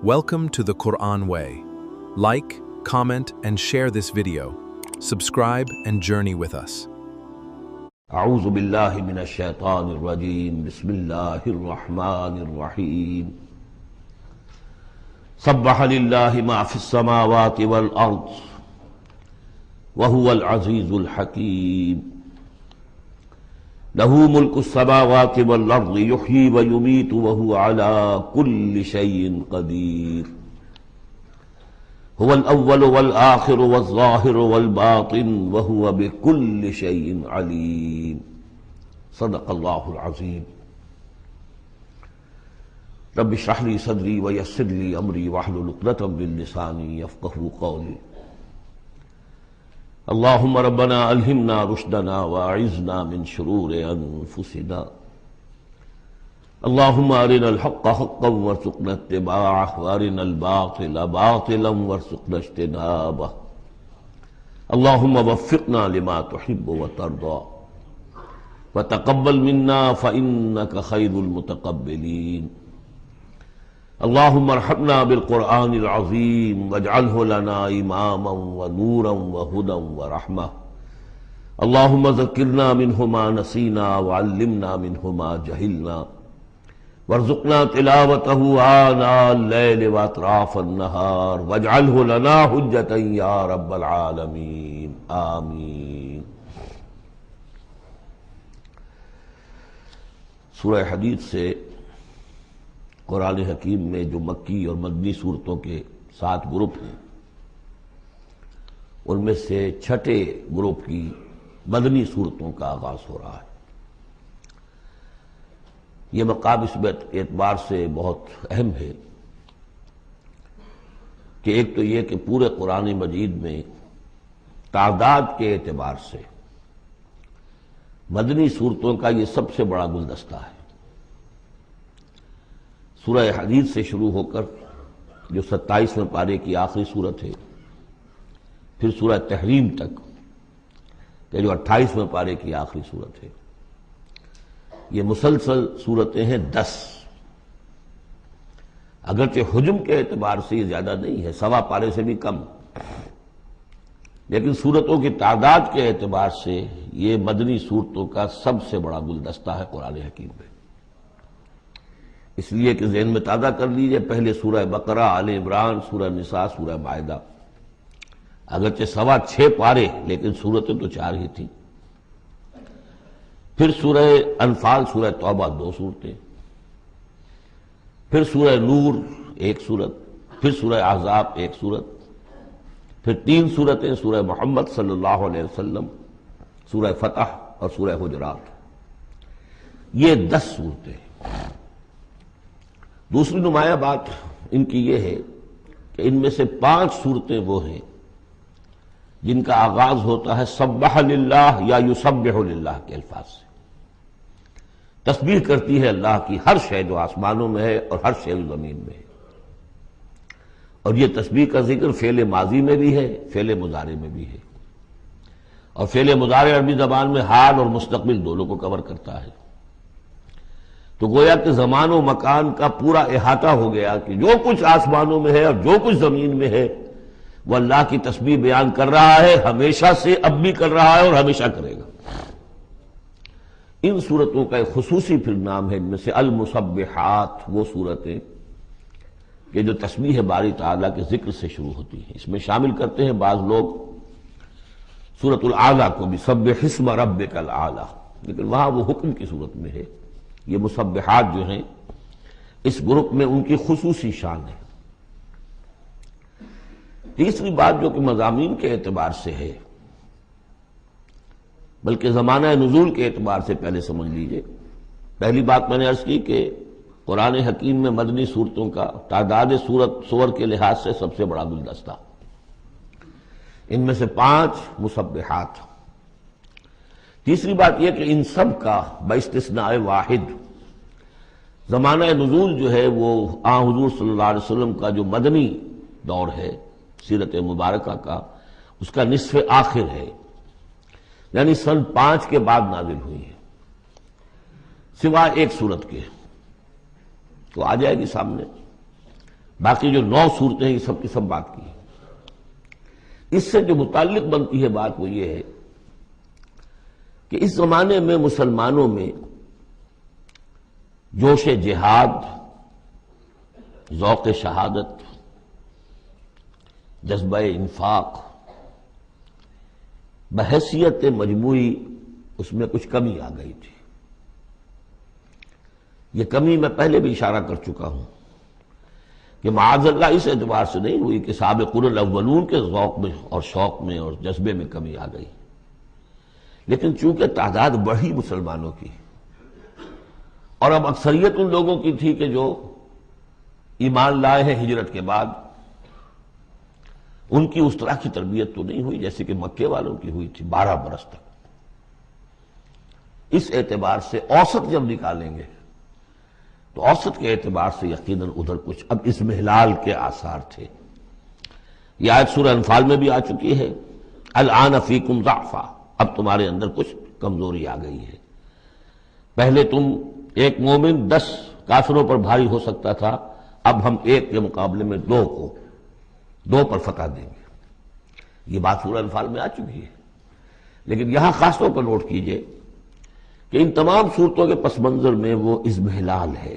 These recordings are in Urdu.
Welcome to the Quran Way. Like, comment, and share this video. Subscribe and journey with us. اعوذ باللہ من الشیطان الرجیم بسم اللہ الرحمن الرحیم سبح للہ ما فی السماوات والارض وهو العزیز الحکیم لہ ملک السماوات والارض یحیی ویمیت وهو علی کل شیء قدیر هو الاول والآخر والظاہر والباطن وهو بكل شيء علیم صدق اللہ العظیم رب اشرح لي صدری ویسر لي امری واحلل عقدۃ من لسانی یفقہوا قولی اللہم ربنا الہمنا رشدنا واعذنا من شرور انفسنا اللہم ارنا الحق حقا وارزقنا اتباعہ وارنا الباطل باطلا وارزقنا اجتنابہ اللہم وفقنا لما تحب وترضى وتقبل منا فإنك خیر المتقبلین اللہم ارحمنا بالقرآن العظیم واجعلہ لنا اماما ونورا وہدا ورحمہ اللہم ذکرنا منہ ما نسینا وعلمنا منہ ما جہلنا وارزقنا تلاوتہ آناء اللیل واطراف النہار واجعلہ لنا حجتا یا رب العالمین آمین۔ سورہ حدید سے قرآن حکیم میں جو مکی اور مدنی صورتوں کے 7 گروپ ہیں ان میں سے چھٹے گروپ کی مدنی صورتوں کا آغاز ہو رہا ہے۔ یہ مقام اس اعتبار سے بہت اہم ہے کہ ایک تو یہ کہ پورے قرآن مجید میں تعداد کے اعتبار سے مدنی صورتوں کا یہ سب سے بڑا گلدستہ ہے۔ سورہ حدید سے شروع ہو کر جو 27ویں پارے کی آخری صورت ہے، پھر سورہ تحریم تک کہ جو 28ویں پارے کی آخری صورت ہے، یہ مسلسل صورتیں ہیں 10۔ اگرچہ حجم کے اعتبار سے یہ زیادہ نہیں ہے، 1.25 پارے سے بھی کم، لیکن صورتوں کی تعداد کے اعتبار سے یہ مدنی صورتوں کا سب سے بڑا گلدستہ ہے قرآن حکیم میں۔ اس لیے کہ ذہن میں تازہ کر لیجئے، پہلے سورہ بقرہ، آل عمران، سورہ نساء، سورہ مائدہ، اگرچہ 6.25 پارے لیکن صورتیں تو 4 ہی تھیں۔ پھر سورہ انفال، سورہ توبہ 2 صورتیں، پھر سورہ نور 1 صورت، پھر سورہ احزاب 1 صورت، پھر 3 صورتیں سورہ محمد صلی اللہ علیہ وسلم، سورہ فتح اور سورہ حجرات، یہ 10 صورتیں۔ دوسری نمایاں بات ان کی یہ ہے کہ ان میں سے 5 صورتیں وہ ہیں جن کا آغاز ہوتا ہے سبح للہ یا یسبح للہ کے الفاظ سے۔ تسبیح کرتی ہے اللہ کی ہر شے جو آسمانوں میں ہے اور ہر شے جو زمین میں ہے، اور یہ تسبیح کا ذکر فعل ماضی میں بھی ہے، فعل مضارع میں بھی ہے، اور فعل مضارع عربی زبان میں حال اور مستقبل دونوں کو کور کرتا ہے۔ تو گویا کہ زمان و مکان کا پورا احاطہ ہو گیا کہ جو کچھ آسمانوں میں ہے اور جو کچھ زمین میں ہے وہ اللہ کی تسبیح بیان کر رہا ہے، ہمیشہ سے اب بھی کر رہا ہے اور ہمیشہ کرے گا۔ ان صورتوں کا ایک خصوصی پھر نام ہے، ان میں سے المسبحات، وہ صورتیں کہ جو تسبیح باری تعالیٰ کے ذکر سے شروع ہوتی ہیں۔ اس میں شامل کرتے ہیں بعض لوگ سورۃ الاعلیٰ کو بھی، سبح اسم ربک الاعلیٰ، لیکن وہاں وہ حکم کی صورت میں ہے۔ یہ مسبحات جو ہیں اس گروپ میں ان کی خصوصی شان ہے۔ تیسری بات جو کہ مضامین کے اعتبار سے ہے، بلکہ زمانہ نزول کے اعتبار سے پہلے سمجھ لیجئے۔ پہلی بات میں نے عرض کی کہ قرآن حکیم میں مدنی صورتوں کا تعداد سور کے لحاظ سے سب سے بڑا گلدستہ، ان میں سے 5 مسبحات۔ تیسری بات یہ کہ ان سب کا باستثناء واحد زمانہ نزول جو ہے وہ حضور صلی اللہ علیہ وسلم کا جو مدنی دور ہے سیرت مبارکہ کا، اس کا نصف آخر ہے، یعنی سن 5 کے بعد نازل ہوئی ہے، سوائے ایک صورت کے، تو آ جائے گی سامنے۔ باقی جو 9 صورتیں ہیں یہ سب کی سب بات کی ہے۔ اس سے جو متعلق بنتی ہے بات وہ یہ ہے کہ اس زمانے میں مسلمانوں میں جوش جہاد، ذوق شہادت، جذبہ انفاق، بحیثیت مجموعی اس میں کچھ کمی آ گئی تھی۔ یہ کمی میں پہلے بھی اشارہ کر چکا ہوں کہ معاذ اللہ اس اعتبار سے نہیں ہوئی کہ سابقون الاولون کے ذوق میں اور شوق میں اور جذبے میں کمی آ گئی، لیکن چونکہ تعداد بڑھی مسلمانوں کی اور اب اکثریت ان لوگوں کی تھی کہ جو ایمان لائے ہیں ہجرت کے بعد، ان کی اس طرح کی تربیت تو نہیں ہوئی جیسے کہ مکے والوں کی ہوئی تھی 12 برس تک۔ اس اعتبار سے اوسط جب نکالیں گے تو اوسط کے اعتبار سے یقیناً ادھر کچھ اب اضمحلال کے آثار تھے۔ یہ آیت سورہ انفال میں بھی آ چکی ہے، الآن فیکم ضعف، اب تمہارے اندر کچھ کمزوری آ گئی ہے۔ پہلے تم ایک مومن 10 کافروں پر بھاری ہو سکتا تھا، اب ہم 1 کے مقابلے میں 2 پر فتح دیں گے۔ یہ بات سورہ انفال میں آ چکی ہے، لیکن یہاں خاص طور پر نوٹ کیجئے کہ ان تمام صورتوں کے پس منظر میں وہ اضمحلال ہے۔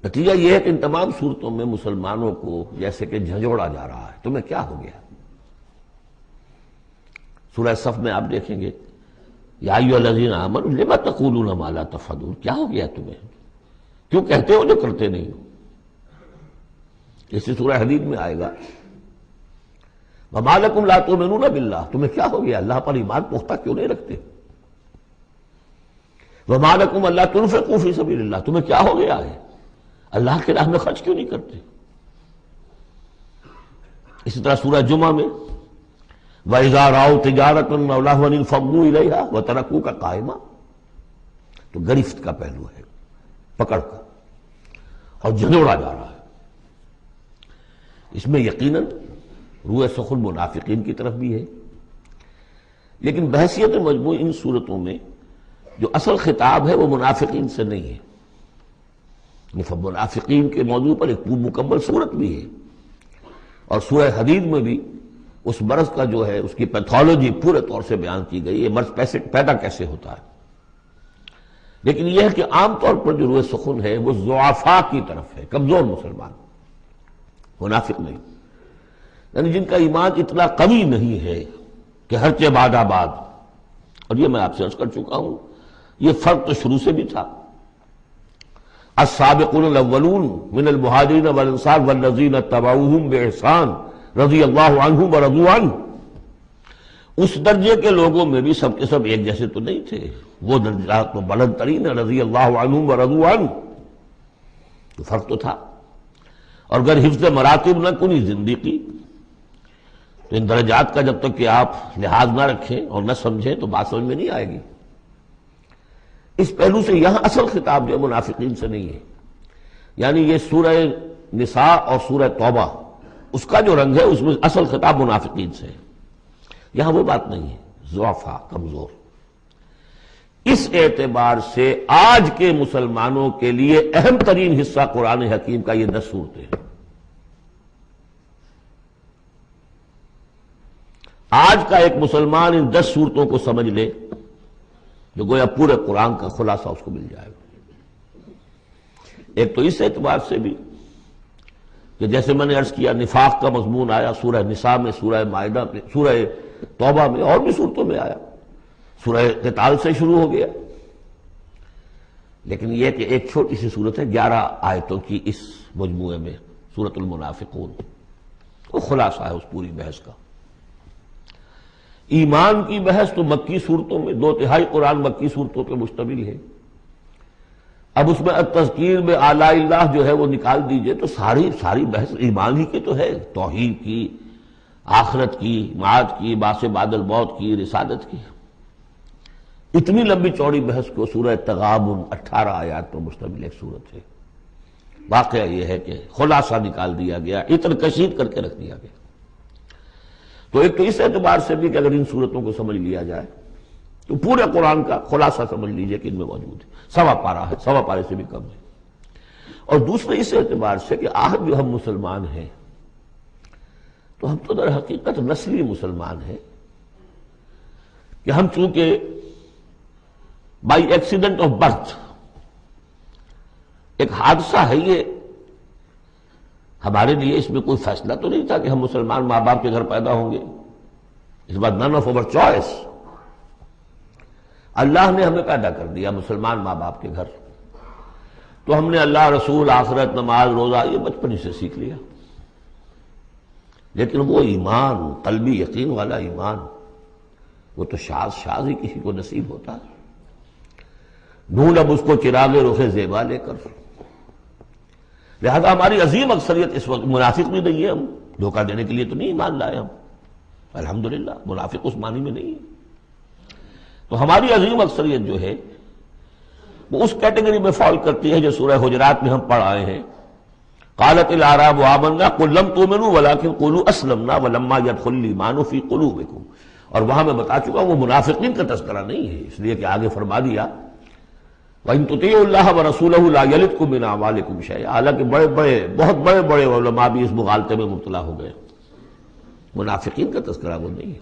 نتیجہ یہ ہے کہ ان تمام صورتوں میں مسلمانوں کو جیسے کہ جھنجھوڑا جا رہا ہے، تمہیں کیا ہو گیا؟ سورہ صف میں آپ دیکھیں گے، یا ایھا الذین آمنوا لم تقولون ما لا تفعلون، کیا ہو گیا تمہیں؟ کیوں کہتے ہو جو کرتے نہیں ہو؟ اسی سورہ حدید میں آئے گا، وما لکم لا تؤمنون باللہ، تمہیں کیا ہو گیا؟ اللہ پر ایمان پختہ کیوں نہیں رکھتے؟ وما لکم الا تنفقوا فی سبیل اللہ، تمہیں کیا ہو گیا ہے؟ اللہ کے راہ میں خرچ کیوں نہیں کرتے؟ اسی طرح سورہ جمعہ میں وَإِذَا رَأَوْا تِجَارَةً أَوْ لَهْوًا انفضوا إِلَيْهَا وَتَرَكُوكَ قَائِمًا، تو گرفت کا پہلو ہے، پکڑ کا، اور جھنجوڑا جا رہا ہے۔ اس میں یقیناً روح سخن منافقین کی طرف بھی ہے، لیکن بحیثیت مجموع ان صورتوں میں جو اصل خطاب ہے وہ منافقین سے نہیں ہے۔ منافقین کے موضوع پر ایک مکمل صورت بھی ہے، اور سورہ حدید میں بھی اس مرض کا جو ہے اس کی پیتھولوجی پورے طور سے بیان کی گئی، یہ مرض پیدا کیسے ہوتا ہے۔ لیکن یہ ہے کہ عام طور پر جو روح سخن ہے وہ ضعفاء کی طرف ہے، کمزور مسلمان، منافق نہیں، یعنی جن کا ایمان اتنا قوی نہیں ہے کہ ہر چہ باد آباد۔ اور یہ میں آپ سے عرض کر چکا ہوں، یہ فرق تو شروع سے بھی تھا۔ السابقون الاولون من المہاجرین والانصار والذین اتبعوہم باحسان رضی اللہ عنہم ورضوا عنہ، اس درجے کے لوگوں میں بھی سب کے سب ایک جیسے تو نہیں تھے، وہ درجات تو بلند ترین ہے، رضی اللہ عنہم ورضوا عنہ، تو فرق تو تھا۔ اور اگر حفظ مراتب نہ کنی زندگی، تو ان درجات کا جب تک کہ آپ لحاظ نہ رکھیں اور نہ سمجھیں تو بات سمجھ میں نہیں آئے گی۔ اس پہلو سے یہاں اصل خطاب جو منافقین سے نہیں ہے، یعنی یہ سورہ نساء اور سورہ توبہ اس کا جو رنگ ہے اس میں اصل خطاب منافقین سے ہے، یہاں وہ بات نہیں ہے، ضعفاء، کمزور۔ اس اعتبار سے آج کے مسلمانوں کے لیے اہم ترین حصہ قرآن حکیم کا یہ 10 صورتیں ہیں۔ آج کا ایک مسلمان ان 10 صورتوں کو سمجھ لے جو گویا پورے قرآن کا خلاصہ اس کو مل جائے گا۔ ایک تو اس اعتبار سے بھی کہ جیسے میں نے عرض کیا نفاق کا مضمون آیا سورہ نساء میں، سورہ مائدہ میں، سورہ توبہ میں، اور بھی صورتوں میں آیا، سورہ قتال سے شروع ہو گیا۔ لیکن یہ کہ ایک چھوٹی سی صورت ہے 11 آیتوں کی اس مجموعے میں، سورۃ المنافقون، وہ خلاصہ ہے اس پوری بحث کا۔ ایمان کی بحث تو مکی صورتوں میں 2/3 قرآن مکی صورتوں پہ مشتمل ہے۔ اب اس میں التذکیر میں آلاء اللہ جو ہے وہ نکال دیجئے تو ساری بحث ایمان ہی کی تو ہے، توحید کی، آخرت کی، معاد کی، باس بعد الموت کی، رسالت کی۔ اتنی لمبی چوڑی بحث کو سورہ تغابن 18 آیات پر مشتمل ایک صورت ہے۔ واقعہ یہ ہے کہ خلاصہ نکال دیا گیا، عطر کشید کر کے رکھ دیا گیا۔ تو ایک تو اس اعتبار سے بھی کہ اگر ان صورتوں کو سمجھ لیا جائے تو پورے قرآن کا خلاصہ سمجھ لیجئے کہ ان میں موجود ہے، 1.25 پارہ ہے، 1.25 پارے سے بھی کم ہے۔ اور دوسرے اس اعتبار سے کہ آج جو ہم مسلمان ہیں تو ہم تو در حقیقت نسلی مسلمان ہیں کہ ہم چونکہ بائی ایکسیڈنٹ آف برتھ، ایک حادثہ ہے یہ، ہمارے لیے اس میں کوئی فیصلہ تو نہیں تھا کہ ہم مسلمان ماں باپ کے گھر پیدا ہوں گے. اس بات نن آف اوور چوائس. اللہ نے ہمیں پیدا کر دیا مسلمان ماں باپ کے گھر، تو ہم نے اللہ، رسول، آخرت، نماز، روزہ یہ بچپن ہی سے سیکھ لیا. لیکن وہ ایمان، قلبی یقین والا ایمان، وہ تو شاذ ہی کسی کو نصیب ہوتا ہے. ڈھونڈ اب اس کو چراغ رخ زیبا لے کر. لہذا ہماری عظیم اکثریت اس وقت منافق بھی نہیں ہے، ہم دھوکہ دینے کے لیے تو نہیں ایمان لائے ہم، الحمدللہ منافق اس معنی میں نہیں ہے. تو ہماری عظیم اکثریت جو ہے وہ اس کیٹیگری میں فال کرتی ہے جو سورہ حجرات میں ہم پڑھ آئے ہیں. قالت الاعراب آمنا قل لم تؤمنوا ولكن قولوا اسلمنا ولما يدخل الايمان في قلوبكم. اور وہاں میں بتا چکا ہوں وہ منافقین کا تذکرہ نہیں ہے، اس لیے کہ آگے فرما دیا وَإِن تُطِيعُوا اللَّهَ وَرَسُولَهُ لَا يَلِدْكُم مِّنْ أَعْمَالِكُمْ شَيْئًا. حالانکہ بہت بڑے علماء بھی اس مغالطے میں مبتلا ہو گئے. منافقین کا تذکرہ وہ نہیں ہے.